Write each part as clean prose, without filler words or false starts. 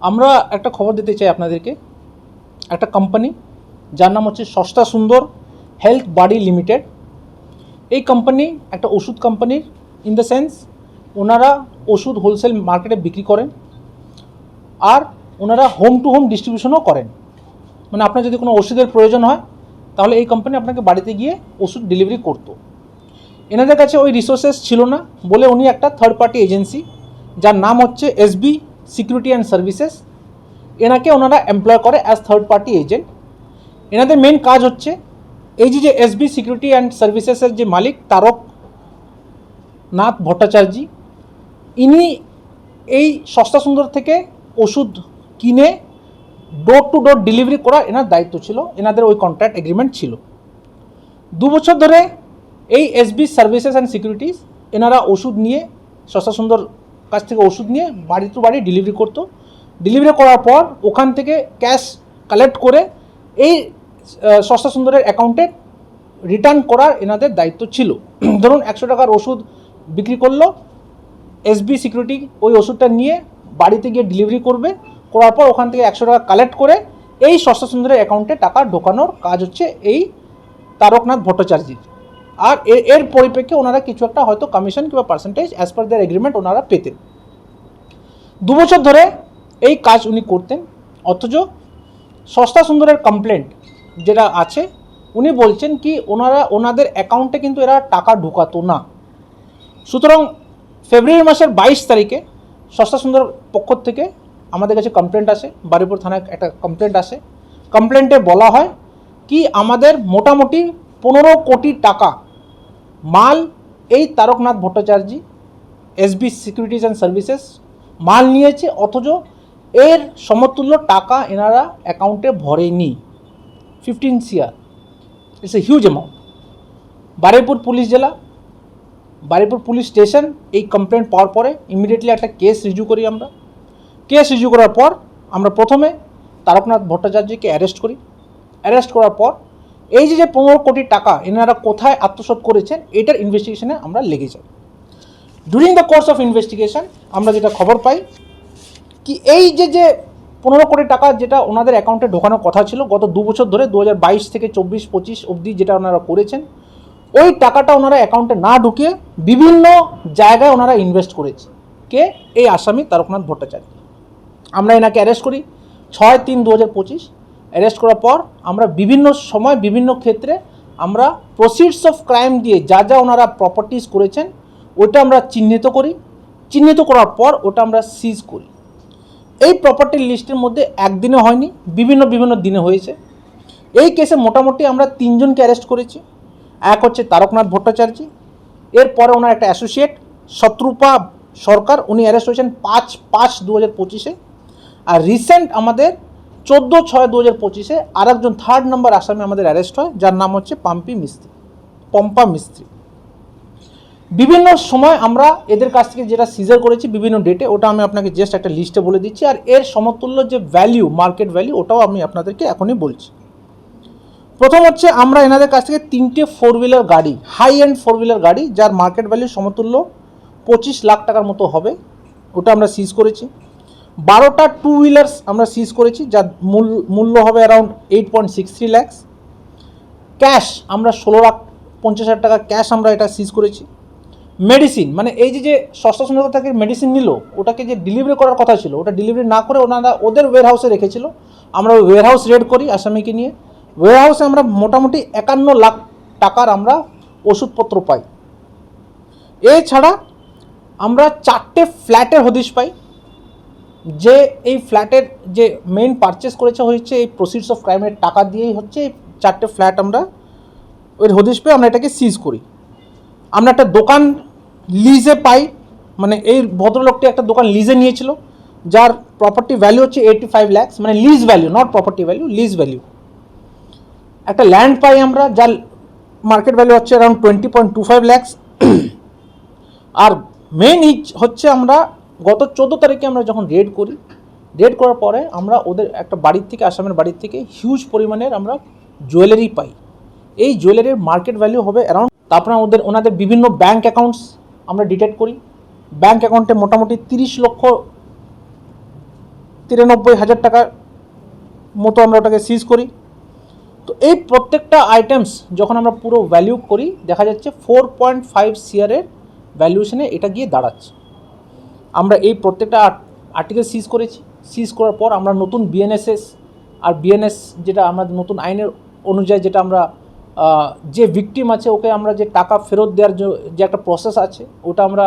আমরা একটা খবর দিতে চাই আপনাদেরকে। একটা কোম্পানি যার নাম হচ্ছে সস্তা সুন্দর হেলথ বডি লিমিটেড। এই কোম্পানি একটা ওষুধ কোম্পানির, ইন দ্য সেন্স ওনারা ওষুধ হোলসেল মার্কেটে বিক্রি করেন আর ওনারা হোম টু হোম ডিস্ট্রিবিউশনও করেন। মানে আপনার যদি কোনো ওষুধের প্রয়োজন হয় তাহলে এই কোম্পানি আপনাকে বাড়িতে গিয়ে ওষুধ ডেলিভারি করতো। এনাদের কাছে ওই রিসোর্সেস ছিল না বলে উনি একটা থার্ড পার্টি এজেন্সি যার নাম হচ্ছে এসবি সিকিউরিটি অ্যান্ড সার্ভিসেস, এনাকে ওনারা এমপ্লয় করে অ্যাজ থার্ড পার্টি এজেন্ট। এনাদের মেন কাজ হচ্ছে এই যে এসবি সিকিউরিটি অ্যান্ড সার্ভিসেসের যে মালিক তারক নাথ ভট্টাচার্য, ইনি এই সস্তা সুন্দর থেকে ওষুধ কিনে ডোর টু ডোর ডেলিভারি করা এনার দায়িত্ব ছিল, এনাদের ওই কন্ট্রাক্ট এগ্রিমেন্ট ছিল। 2 বছর ধরে এই এসবি সার্ভিসেস অ্যান্ড সিকিউরিটিস এনারা ওষুধ নিয়ে, সস্তা সুন্দর কাছ থেকে ওষুধ নিয়ে বাড়ি টু বাড়ি ডেলিভারি করতো। ডেলিভারি করার পর ওখান থেকে ক্যাশ কালেক্ট করে এই সস্তা সুন্দরের অ্যাকাউন্টে রিটার্ন করার এনাদের দায়িত্ব ছিল। ধরুন 100 টাকার ওষুধ বিক্রি করলো, এসবি সিকিউরিটি ওই ওষুধটা নিয়ে বাড়িতে গিয়ে ডেলিভারি করবে, করার পর ওখান থেকে 100 টাকা কালেক্ট করে এই সস্তা সুন্দরের অ্যাকাউন্টে টাকা ঢোকানোর কাজ হচ্ছে এই তারকনাথ ভট্টাচার্যের। আর এর পরিপ্রেক্ষে ওনারা কিছু একটা হয়তো কমিশন কিংবা পার্সেন্টেজ অ্যাজ পার দেয়ার এগ্রিমেন্ট ওনারা পেতেন। 2 বছর ধরে এই কাজ উনি করতেন, অথচ সস্তা সুন্দরের কমপ্লেন্ট যেটা আছে উনি বলছেন কি ওনাদের অ্যাকাউন্টে কিন্তু এরা টাকা ঢোকাতো না। সুতরাং ফেব্রুয়ারি মাসের 22 তারিখে সস্তা সুন্দর পক্ষ থেকে আমাদের কাছে কমপ্লেন্ট আসে, বারুইপুর থানায় একটা কমপ্লেন্ট আসে। কমপ্লেন্টে বলা হয় কি আমাদের মোটামুটি 15 কোটি টাকা মাল এই Taraknath Bhattacharya SB securities and services মাল নিয়েছে, অথচ এর সমতুল্য টাকা এনারা অ্যাকাউন্টে ভরেনি। 15 CR, it's a huge amount. Baruipur police জেলা, বারুইপুর পুলিশ স্টেশন এই কমপ্লেন্ট পাওয়ার পরে ইমিডিয়েটলি একটা কেস রিভিউ করি আমরা। কেস রিভিউ করার পর আমরা প্রথমে তারকনাথ ভট্টাচার্যকে অ্যারেস্ট করি। অ্যারেস্ট করার পর এই যে 15 কোটি টাকা এনারা কোথায় আত্মসাৎ করেছেন এটার ইনভেস্টিগেশনে আমরা লেগে যাই। During the course of investigation আমরা যেটা খবর পাই কি এই যে 15 কোটি টাকা যেটা ওনাদের অ্যাকাউন্টে ঢোকানোর কথা ছিল গত 2 বছর ধরে, 2022 থেকে 24-25 অবধি যেটা ওনারা করেছেন, ওই টাকাটা ওনারা অ্যাকাউন্টে না ঢুকিয়ে বিভিন্ন জায়গায় ওনারা ইনভেস্ট করেছে। কে? এই আসামি তারকনাথ ভট্টাচার্য। আমরা এনাকে অ্যারেস্ট করি 6/3/2025। অ্যারেস্ট করার পর আমরা বিভিন্ন সময় বিভিন্ন ক্ষেত্রে আমরা প্রসিডস অফ ক্রাইম দিয়ে যা ওনারা প্রপার্টিজ করেছেন ওটা আমরা চিহ্নিত করি। চিহ্নিত করার পর ওটা আমরা সিজ করি। এই প্রপার্টির লিস্টের মধ্যে একদিনে হয়নি, বিভিন্ন দিনে হয়েছে। এই কেসে মোটামুটি আমরা 3 জনকে অ্যারেস্ট করেছি। এক হচ্ছে তারকনাথ ভট্টাচার্য, এরপরে ওনার একটা অ্যাসোসিয়েট শত্রুপা সরকার, উনি অ্যারেস্ট হয়েছেন 5/5/2025। আর রিসেন্ট আমাদের 14/6/2025 আর একজন থার্ড নাম্বার আসামি আমাদের অ্যারেস্ট হয় যার নাম হচ্ছে পম্পা মিস্ত্রি। বিভিন্ন সময় আমরা এদের কাছ থেকে যেটা সিজার করেছি বিভিন্ন ডেটে, ওটা আমি আপনাকে জাস্ট একটা লিস্টে বলে দিচ্ছি। আর এর সমতুল্য যে ভ্যালিউ, মার্কেট ভ্যালিউ, ওটাও আমি আপনাদেরকে এখনই বলছি। প্রথম হচ্ছে আমরা এনাদের কাছ থেকে 3টে 4 হুইলার গাড়ি, হাই এন্ড 4 হুইলার গাড়ি যার মার্কেট ভ্যালিউ সমতুল্য 25 লাখ টাকার মতো হবে, ওটা আমরা সিজ করেছি। 12টা 2 হুইলার্স আমরা সিজ করেছি যার মূল্য হবে অ্যারাউন্ড 8.63 লাখ। ক্যাশ আমরা 16,50,000 টাকা ক্যাশ আমরা এটা সিজ করেছি। মেডিসিন, মানে এই যে সস্তা সুন্দর থেকে মেডিসিন নিল, ওটাকে যে ডেলিভারি করার কথা ছিল ওটা ডেলিভারি না করে ওনারা ওদের ওয়্যার হাউসে রেখেছিল। আমরা ওই ওয়্যার হাউস রেড করি আসামিকে নিয়ে। ওয়্যার হাউসে আমরা মোটামুটি 51 লাখ টাকার আমরা ওষুধপত্র পাই। এছাড়া আমরা 4টে ফ্ল্যাটের হদিশ পাই, যে এই ফ্ল্যাটের যে মেইন পারচেস করেছে হচ্ছে এই প্রসিডস অফ ক্রাইমের টাকা দিয়েই হচ্ছে। 4টে ফ্ল্যাট আমরা ওই হদিশ পেয়ে আমরা এটাকে সিজ করি। আমরা একটা দোকান লিজে পাই, মানে এই ভদ্রলোকটি একটা দোকান লিজে নিয়েছিল যার প্রপার্টি ভ্যালু হচ্ছে 85 লাখ, মানে lease value, not property value, lease value. একটা ল্যান্ড পাই আমরা যার মার্কেট ভ্যালু হচ্ছে অ্যারাউন্ড 20.25 লাখ। আর মেইন হচ্ছে আমরা গত 14 তারিখে আমরা যখন রেড করি, রেড করার পরে আমরা ওদের একটা বাড়ির থেকে, আসামের বাড়ির থেকে হিউজ পরিমাণের আমরা জুয়েলারি পাই। এই জুয়েলারির মার্কেট ভ্যালু হবে অ্যারাউন্ড। তারপরে ওনাদের বিভিন্ন ব্যাঙ্ক অ্যাকাউন্টস আমরা ডিটেক্ট করি। ব্যাঙ্ক অ্যাকাউন্টে মোটামুটি 30 লক্ষ 93,000 টাকার মতো আমরা ওটাকে সিজ করি। তো এই প্রত্যেকটা আইটেমস যখন আমরা পুরো ভ্যালিউ করি দেখা যাচ্ছে 4.5 সিআরের ভ্যালুয়েশনে এটা গিয়ে দাঁড়াচ্ছে। আমরা এই প্রত্যেকটা আর্টিকেল সিজ করেছি। সিজ করার পর আমরা নতুন বিএনএসএস আর বিএনএস যেটা আমরা নতুন আইনের অনুযায়ী যেটা আমরা যে ভিকটিম আছে ওকে আমরা যে টাকা ফেরত দেওয়ার যে একটা প্রসেস আছে ওটা আমরা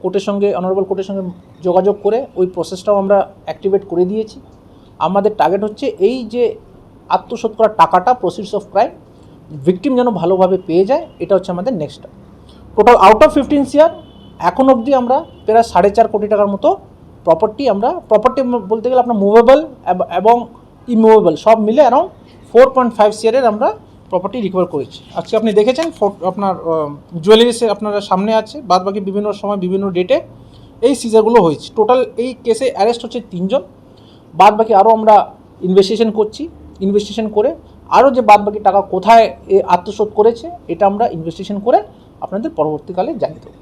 কোর্টের সঙ্গে অনারেবল কোর্টের সঙ্গে যোগাযোগ করে ওই প্রসেসটাও আমরা অ্যাক্টিভেট করে দিয়েছি। আমাদের টার্গেট হচ্ছে এই যে আত্মসাৎ করার টাকাটা প্রসিডস অফ ক্রাইম ভিকটিম যেন ভালোভাবে পেয়ে যায়, এটা হচ্ছে আমাদের next. Total out of 15 CR এখন অবধি আমরা প্রায় 4.5 কোটি টাকার মতো প্রপার্টি বলতে গেলে আপনার মুভেবল এবং ইমুভেবল সব মিলে অ্যারাউন্ড 4.5 সিআরের আমরা প্রপার্টি রিকভার করেছি। আজকে আপনি দেখেছেন আপনার জুয়েলারিসে আপনারা সামনে আছে, বাদ বাকি বিভিন্ন সময় বিভিন্ন ডেটে এই সিজারগুলো হয়েছে। টোটাল এই কেসে অ্যারেস্ট হচ্ছে 3 জন, বাদ বাকি আরও আমরা ইনভেস্টিগেশন করছি। ইনভেস্টিগেশন করে আরও যে বাদ বাকি টাকা কোথায় আত্মসাৎ করেছে এটা আমরা ইনভেস্টিগেশন করে আপনাদের পরবর্তীকালে জানিয়ে দেবো।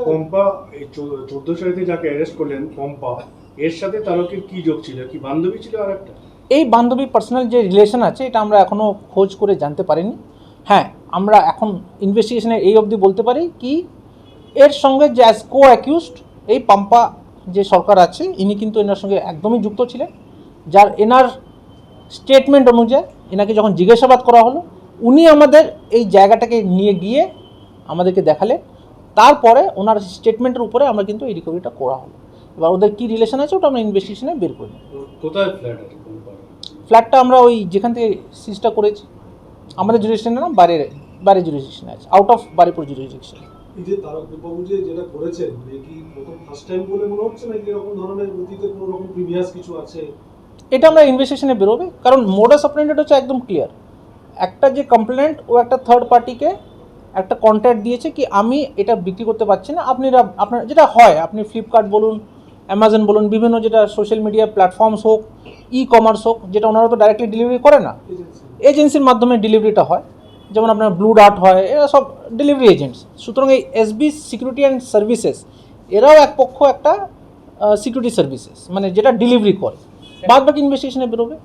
পম্পা এই 14 সারিতে যাকে অ্যারেস্ট করলেন পম্পা, এর সাথে তারকের কি যোগ ছিল? কি বান্ধবী ছিল আর একটা? এই বান্ধবী পার্সোনাল যে রিলেশন আছে এটা আমরা এখনও খোঁজ করে জানতে পারিনি। হ্যাঁ, আমরা এখন ইনভেস্টিগেশনে এই অবধি বলতে পারি কি এর সঙ্গে যে অ্যাজ কো অ্যাকিউজড এই পম্পা যে সরকার আছে ইনি কিন্তু এনার সঙ্গে একদমই যুক্ত ছিলেন। যার এনার স্টেটমেন্ট অনুযায়ী এনাকে যখন জিজ্ঞাসাবাদ করা হলো উনি আমাদের এই জায়গাটাকে নিয়ে গিয়ে আমাদেরকে দেখালেন, তারপরে ওনার স্টেটমেন্টের উপরে আমরা কিন্তু এই রিকভারিটা করা হলো। এবার ওদের কী রিলেশন আছে ওটা আমরা ইনভেস্টিগেশনে বের করি। কোথায় ফ্ল্যাট আছে? ফ্ল্যাটটা আমরা ওই যেখান থেকে সিজটা করেছি আমাদের জুরিডিকশনের নাম বাইরে জুরিডিকশনে আছে, আউট অফ বারিপুর জুরিডিকশন। এই যে তারক বাবু যে যেটা করেছেন কি প্রথম ফার্স্ট টাইম বলে মনে হচ্ছে নাকি এরকম ধরনের অতীতে কোনো রকম প্রিভিয়াস কিছু আছে? এটা আমরা ইনভেস্টিগেশনে বেরোবে, কারণ মোডাস অপারেন্ডি হচ্ছে একদম ক্লিয়ার। একটা যে কমপ্লেন্ট ও একটা থার্ড পার্টিকে একটা কন্ট্রাক্ট দিয়েছে কি আমি এটা বিক্রি করতে পারছি না, আপনার যেটা হয় আপনি ফ্লিপকার্ট বলুন, অ্যামাজন বলুন, বিভিন্ন যেটা সোশ্যাল মিডিয়া প্ল্যাটফর্মস হোক, ই কমার্স হোক, যেটা ওনারা তো ডাইরেক্টলি ডেলিভারি করে না, এজেন্সির মাধ্যমে ডেলিভারিটা হয়। যেমন আপনার ব্লু ডার্ট হয়, এরা সব ডেলিভারি এজেন্টস। সুতরাং এই এসবি সিকিউরিটি অ্যান্ড সার্ভিসেস এরাও এক পক্ষ একটা সিকিউরিটি সার্ভিসেস মানে যেটা ডেলিভারি করে। বাদ বাকি ইনভেস্টিগেশনে বেরোবে।